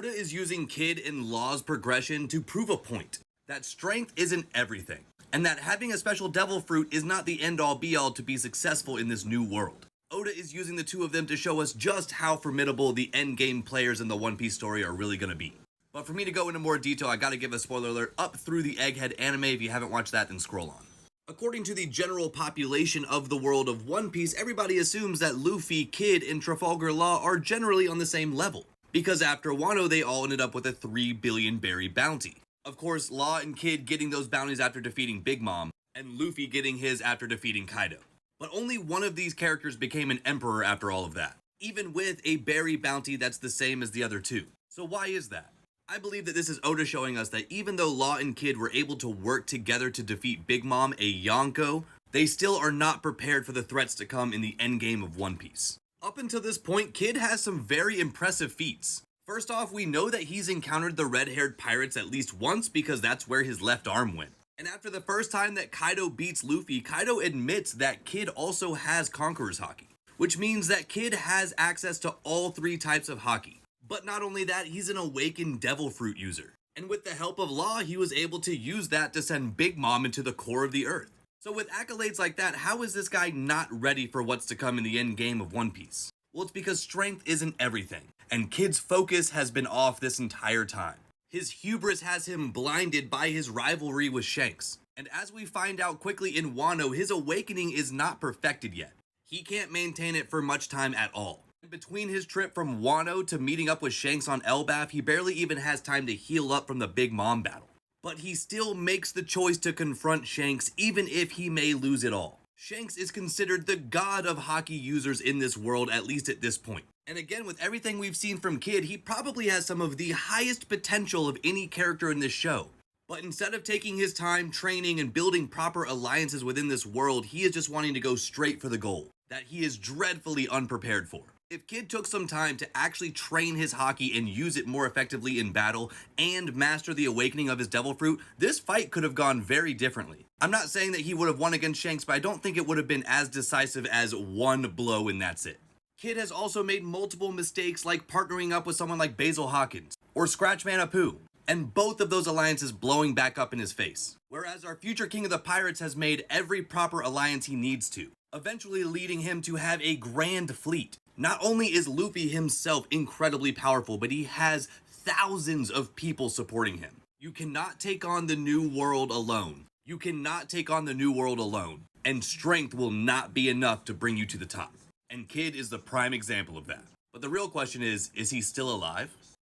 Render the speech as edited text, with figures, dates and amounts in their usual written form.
Oda is using Kid and Law's progression to prove a point that strength isn't everything, and that having a special devil fruit is not the end all be all to be successful in this new world. Oda is using the two of them to show us just how formidable the endgame players in the One Piece story are really going to be. But for me to go into more detail, I gotta give a spoiler alert up through the Egghead anime. If you haven't watched that, then scroll on. According to the general population of the world of One Piece, everybody assumes that Luffy, Kid, and Trafalgar Law are generally on the same level, because after Wano they all ended up with a 3 billion berry bounty. Of course, Law and Kid getting those bounties after defeating Big Mom, and Luffy getting his after defeating Kaido. But only one of these characters became an emperor after all of that, even with a berry bounty that's the same as the other two. So why is that? I believe that this is Oda showing us that even though Law and Kid were able to work together to defeat Big Mom, a Yonko, they still are not prepared for the threats to come in the endgame of One Piece. Up until this point, Kid has some very impressive feats. First off, we know that he's encountered the red-haired pirates at least once because that's where his left arm went. And after the first time that Kaido beats Luffy, Kaido admits that Kid also has Conqueror's Haki, which means that Kid has access to all three types of Haki. But not only that, he's an awakened devil fruit user. And with the help of Law, he was able to use that to send Big Mom into the core of the earth. So with accolades like that, how is this guy not ready for what's to come in the end game of One Piece? Well, it's because strength isn't everything, and Kid's focus has been off this entire time. His hubris has him blinded by his rivalry with Shanks. And as we find out quickly in Wano, his awakening is not perfected yet. He can't maintain it for much time at all. Between his trip from Wano to meeting up with Shanks on Elbaf, he barely even has time to heal up from the Big Mom battle. But he still makes the choice to confront Shanks even if he may lose it all. Shanks is considered the god of Haki users in this world, at least at this point. And again, with everything we've seen from Kid, he probably has some of the highest potential of any character in this show. But instead of taking his time training and building proper alliances within this world, he is just wanting to go straight for the goal that he is dreadfully unprepared for. If Kid took some time to actually train his Haki and use it more effectively in battle and master the awakening of his devil fruit, this fight could have gone very differently. I'm not saying that he would have won against Shanks, but I don't think it would have been as decisive as one blow and that's it. Kid has also made multiple mistakes like partnering up with someone like Basil Hawkins or Scratchman Apu, and both of those alliances blowing back up in his face. Whereas our future King of the Pirates has made every proper alliance he needs to, eventually leading him to have a grand fleet. Not only is Luffy himself incredibly powerful, but he has thousands of people supporting him. You cannot take on the New World alone. You cannot take on the New World alone, and strength will not be enough to bring you to the top. And Kid is the prime example of that. But the real question is he still alive?